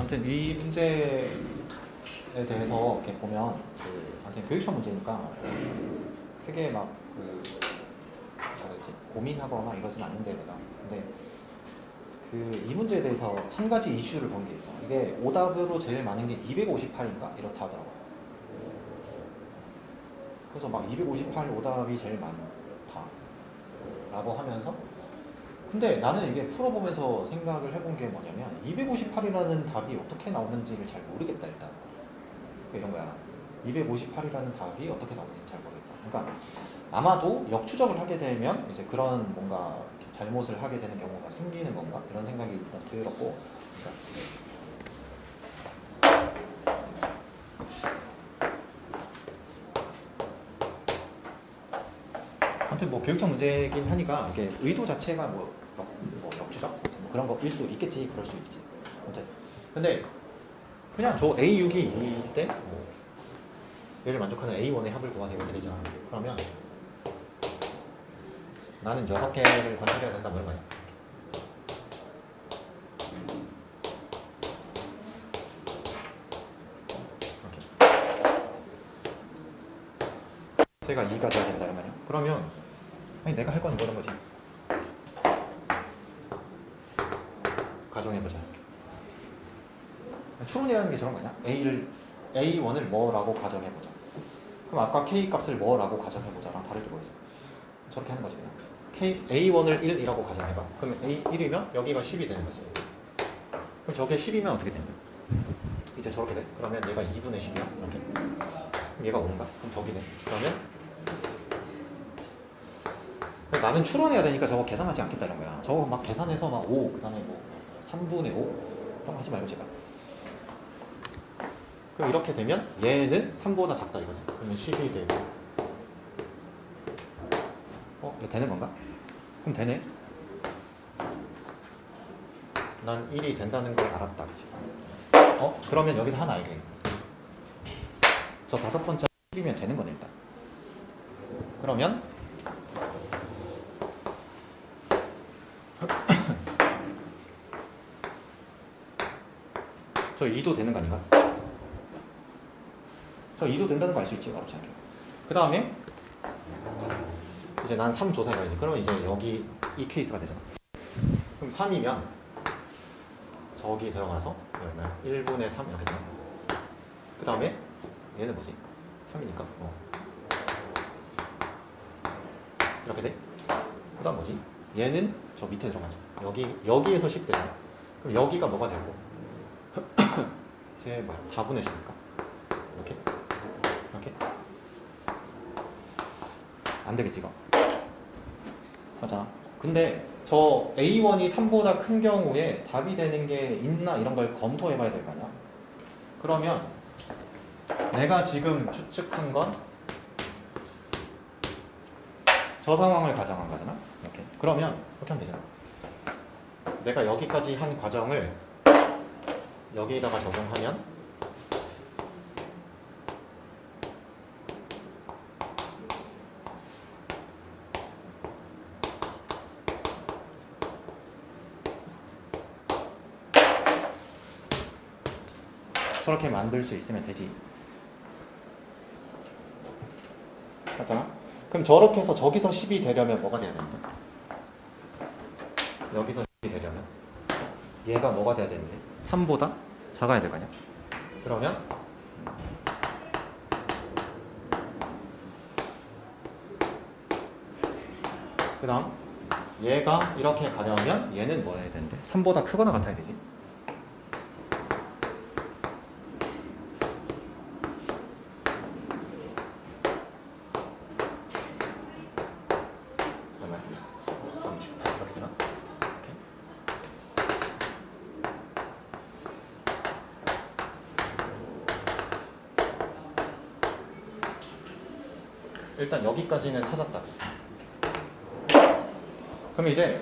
아무튼 이 문제에 대해서 이렇게 보면 아무튼 교육청 문제니까 크게 막 뭐라지 고민하거나 이러진 않는데 내가. 근데 이 문제에 대해서 한 가지 이슈를 본 게 있어. 이게 오답으로 제일 많은 게 258인가 이렇다 하더라고. 그래서 막 258 오답이 제일 많다라고 하면서, 근데 나는 이게 풀어보면서 생각을 해본 게 뭐냐면 258이라는 답이 어떻게 나오는지를 잘 모르겠다 일단. 이런 거야. 258이라는 답이 어떻게 나오는지 잘 모르겠다. 그러니까 아마도 역추적을 하게 되면 이제 그런 뭔가 잘못을 하게 되는 경우가 생기는 건가? 이런 생각이 일단 들었고. 아무튼 뭐 교육청 문제긴 하니까 이게 의도 자체가 뭐 역추적? 뭐 그런 거일 수 있겠지, 그럴 수 있지. 아무튼 근데 그냥 저 A6이 2일 때 얘를 만족하는 A1의 합을 구하세요 이렇게 되잖아. 그러면 나는 6개를 관찰해야 된다 뭐 이런 거야. 세가 2가 돼야 된다 이런 말이야. 그러면 아니 내가 할 건 이거는 거지. 가정해보자. 추론이라는 게 저런 거냐? A1을 뭐라고 가정해보자. 그럼 아까 K 값을 뭐라고 가정해보자랑 다를 게 뭐 있어? 저렇게 하는 거지 그냥. A1을 1이라고 가정해봐. 그러면 A1이면 여기가 10이 되는 거지. 그럼 저게 10이면 어떻게 되냐? 이제 저렇게 돼. 그러면 얘가 2분의 10이야. 이렇게. 그럼 얘가 5인가? 그럼 저기 돼. 그러면 나는 추론해야 되니까 저거 계산하지 않겠다 이런 거야. 저거 막 계산해서 막 5, 그 다음에 뭐 3분의 5? 그런 거 하지 말고 제발. 그럼 이렇게 되면 얘는 3보다 작다 이거지. 그러면 10이 되고. 이거 되는 건가? 그럼 되네. 난 1이 된다는 걸 알았다. 그치? 그러면 여기서 하나 알게. 저 5번째 10이면 되는 거네 일단. 그러면 저 2도 되는 거 아닌가? 저 2도 된다는 거 알 수 있지, 어렵지 않게. 그 다음에 이제 난 3 조사해봐야지. 그러면 이제 여기 이 케이스가 되잖아. 그럼 3이면 저기 들어가서 1분의 3 이렇게 되잖아. 그 다음에 얘는 뭐지? 3이니까 이렇게 돼? 그 다음 뭐지? 얘는 저 밑에 들어가죠. 여기에서 10 되잖아. 그럼 여기가 뭐가 되고 제 뭐야? 4분의 10일까? 이렇게? 안 되겠지 이거? 맞잖아. 근데 저 A1이 3보다 큰 경우에 답이 되는 게 있나 이런 걸 검토해 봐야 될 거 아니야? 그러면 내가 지금 추측한 건 저 상황을 가정한 거잖아? 이렇게. 그러면 이렇게 하면 되잖아. 내가 여기까지 한 과정을 여기에다가 적용하면 저렇게 만들 수 있으면 되지. 맞잖아? 그럼 저렇게 해서 저기서 10이 되려면 뭐가 돼야 되는데? 여기서 10이 되려면 얘가 뭐가 돼야 되는데? 3보다 작아야 될 거 아니야? 그러면 그 다음 얘가 이렇게 가려면 얘는 뭐 해야 되는데? 3보다 크거나 같아야 되지. 일단 여기까지는 찾았다. 그럼 이제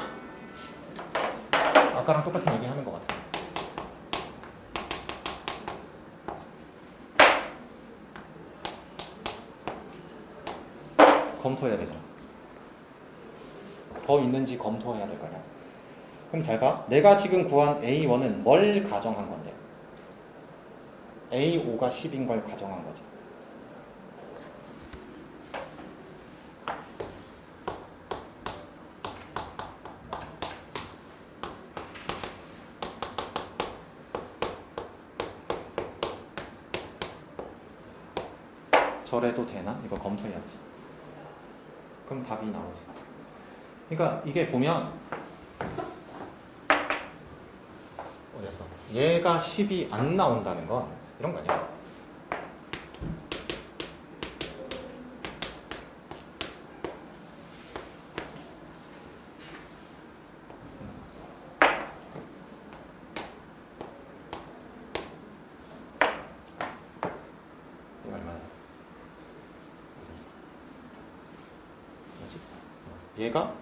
아까랑 똑같은 얘기 하는 것 같아. 검토해야 되잖아. 더 있는지 검토해야 될 거 아니야. 그럼 잘 봐. 내가 지금 구한 A1은 뭘 가정한 건데? A5가 10인 걸 가정한 거지. 저래도 되나? 이거 검토해야지. 그럼 답이 나오지. 그러니까 이게 보면 어디서 얘가 10이 안 나온다는 건 이런 거 아니야? 이거 얼마야? 뭐지? 얘가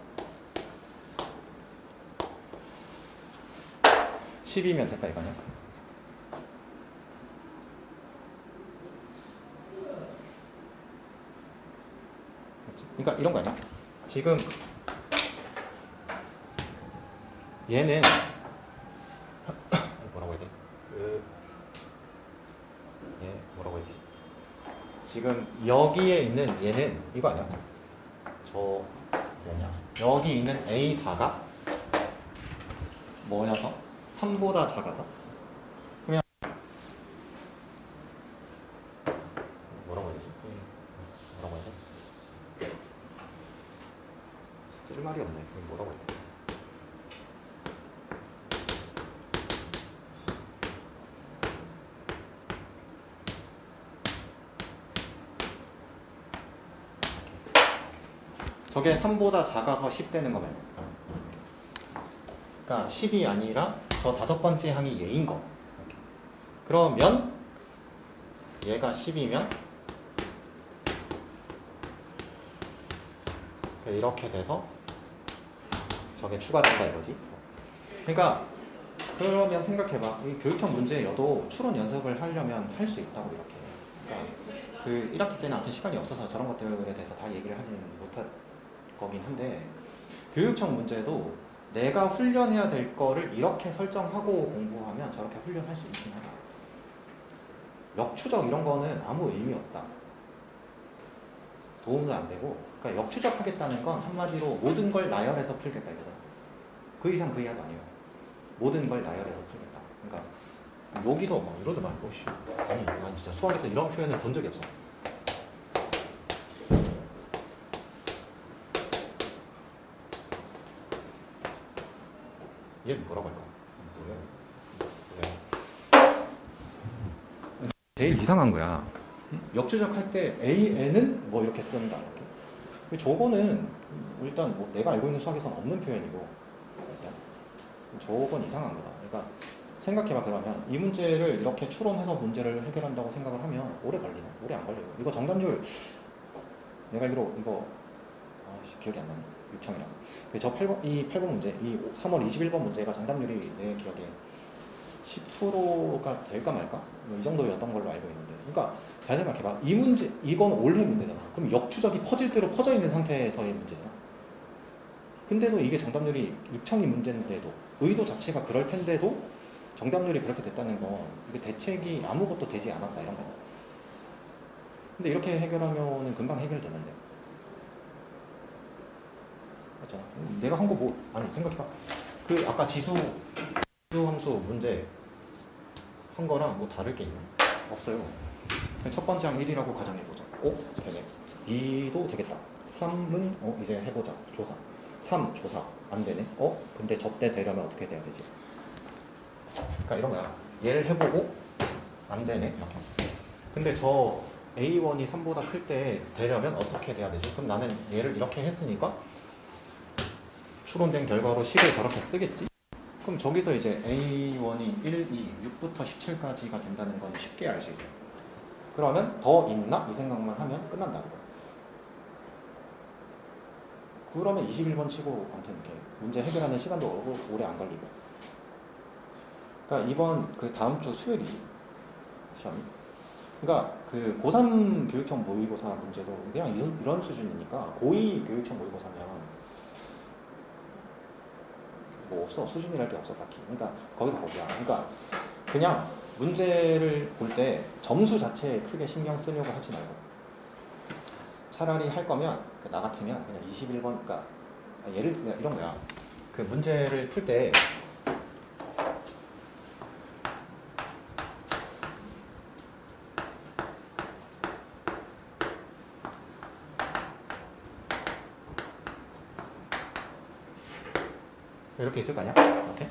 10이면 됐다 이거냐? 그러니까 이런 거 아니야? 지금 얘는 뭐라고 해야 돼? 얘 뭐라고 해야 되지? 지금 여기에 있는 얘는 이거 아니야? 저 뭐냐? 여기 있는 A4가 뭐냐서 3보다 작아서 그냥 뭐라고 해야 되지? 뭐라고 해야 돼? 쓸 말이 없네. 뭐라고 해야 돼? 저게 3보다 작아서 10 되는 거면 그러니까 10이 아니라 저 다섯 번째 항이 얘인 거. 그러면 얘가 10이면 이렇게 돼서 저게 추가된다 이거지. 그러니까 그러면 생각해봐. 이 교육형 문제여도 추론 연습을 하려면 할 수 있다고 이렇게. 그러니까 그 1학기 때는 아무튼 시간이 없어서 저런 것들에 대해서 다 얘기를 하지는 못할 거긴 한데 교육형 문제도 내가 훈련해야 될 거를 이렇게 설정하고 공부하면 저렇게 훈련할 수 있긴 하다. 역추적 이런 거는 아무 의미 없다. 도움도 안 되고, 그러니까 역추적하겠다는 건 한마디로 모든 걸 나열해서 풀겠다 이거잖아. 그 이상 그 이하도 아니에요. 모든 걸 나열해서 풀겠다. 그러니까 여기서 막 이러더만, 아니 난 진짜 수학에서 이런 표현을 본 적이 없어. 얘 뭐라고 할까? 뭐야? 제일 이상한 거야. 역추적할 때 AN은 뭐 이렇게 쓴다. 이렇게. 저거는 일단 뭐 내가 알고 있는 수학에서는 없는 표현이고 일단 저건 이상한 거다. 그러니까 생각해봐. 그러면 이 문제를 이렇게 추론해서 문제를 해결한다고 생각을 하면 오래 걸리나? 오래 안 걸리고. 이거 정답률 내가 알기로 이거 기억이 안 나네. 유청이라서. 저 8번, 이 8번 문제, 이 3월 21번 문제가 정답률이 내 기억에 10%가 될까 말까? 뭐 이 정도였던 걸로 알고 있는데. 그러니까 잘 생각해봐. 이 문제, 이건 올해 문제잖아. 그럼 역추적이 퍼질 대로 퍼져 있는 상태에서의 문제잖아. 근데도 이게 정답률이 유청이 문제인데도 의도 자체가 그럴 텐데도 정답률이 그렇게 됐다는 건 이게 대책이 아무것도 되지 않았다 이런 거야. 근데 이렇게 해결하면은 금방 해결되는데. 맞잖아. 내가 한 거 뭐, 아니 생각해봐. 그 아까 지수 함수 문제 한 거랑 뭐 다를 게 있나? 없어요. 첫 번째 항 1이라고 가정해보자. 되네. 2도 되겠다. 3은 이제 해보자. 조사. 3 조사. 안 되네. 근데 저때 되려면 어떻게 돼야 되지? 그러니까 이런 거야. 얘를 해보고 안 되네. 이렇게. 근데 저 A1이 3보다 클 때 되려면 어떻게 돼야 되지? 그럼 나는 얘를 이렇게 했으니까 추론된 결과로 10을 저렇게 쓰겠지? 그럼 저기서 이제 A1이 1, 2, 6부터 17까지가 된다는 건 쉽게 알 수 있어요. 그러면 더 있나? 이 생각만 하면 끝난다는 거예요. 그러면 21번 치고 아무튼 이렇게 문제 해결하는 시간도 오래 안 걸리고. 그러니까 이번 그 다음 주 수요일이지 시험이. 그러니까 그 고3 교육형 모의고사 문제도 그냥 이런 수준이니까 고2 교육형 모의고사면 뭐 없어. 수준이랄 게 없어 딱히. 그러니까 거기서 거기야. 그러니까 그냥 문제를 볼 때 점수 자체에 크게 신경 쓰려고 하지 말고 차라리 할 거면 나 같으면 그냥 21번 그러니까 예를 들면 이런 거야. 그 문제를 풀 때 이렇게 있을 거 아니야? 이렇게.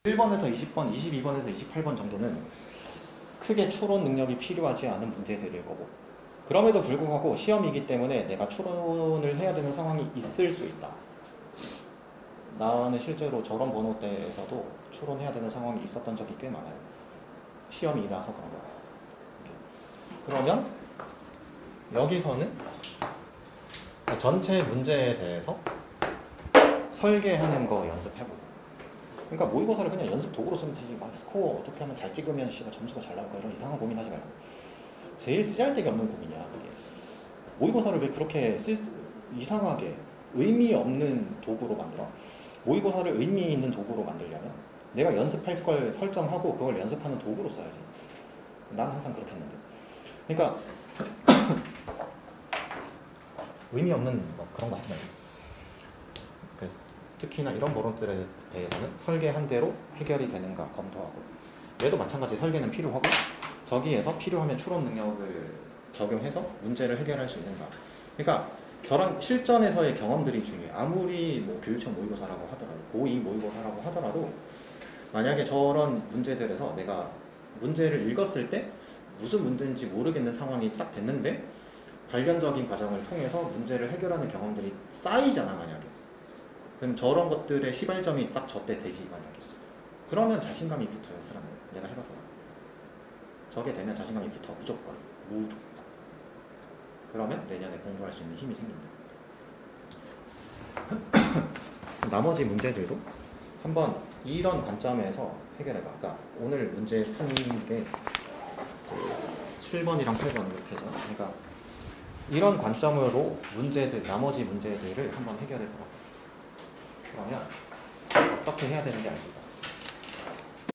1번에서 20번, 22번에서 28번 정도는 크게 추론 능력이 필요하지 않은 문제들일 거고, 그럼에도 불구하고 시험이기 때문에 내가 추론을 해야 되는 상황이 있을 수 있다. 나는 실제로 저런 번호 때에서도 추론해야 되는 상황이 있었던 적이 꽤 많아요. 시험이라서 그런 거예요. 그러면 여기서는 전체 문제에 대해서 설계하는 거 연습해보고, 그러니까 모의고사를 그냥 연습 도구로 쓰면 되지, 막 스코어 어떻게 하면 잘 찍으면 점수가 잘 나올까 이런 이상한 고민하지 말고, 제일 쓰잘데기 없는 고민이야 그게. 모의고사를 왜 그렇게 이상하게 의미 없는 도구로 만들어? 모의고사를 의미 있는 도구로 만들려면 내가 연습할 걸 설정하고 그걸 연습하는 도구로 써야지. 난 항상 그렇게 했는데. 그러니까 의미 없는 뭐 그런 거 하지 말고, 특히나 이런 번호들에 대해서는 설계한 대로 해결이 되는가 검토하고, 얘도 마찬가지 설계는 필요하고 저기에서 필요하면 추론 능력을 적용해서 문제를 해결할 수 있는가. 그러니까 저런 실전에서의 경험들이 중요해. 아무리 뭐 교육청 모의고사라고 하더라도, 고2 모의고사라고 하더라도 만약에 저런 문제들에서 내가 문제를 읽었을 때 무슨 문제인지 모르겠는 상황이 딱 됐는데 발견적인 과정을 통해서 문제를 해결하는 경험들이 쌓이잖아 만약에. 그럼 저런 것들의 시발점이 딱 저때 되지 만약에. 그러면 자신감이 붙어요 사람은. 내가 해봐서. 저게 되면 자신감이 붙어 무조건. 그러면 내년에 공부할 수 있는 힘이 생긴다. 나머지 문제들도 한번 이런 관점에서 해결해봐. 그러니까 오늘 문제 푼 게 7번이랑 8번 이렇게죠. 그러니까 이런 관점으로 문제들, 나머지 문제들을 한번 해결해보라. 그러면 어떻게 해야 되는지 알 수 있다.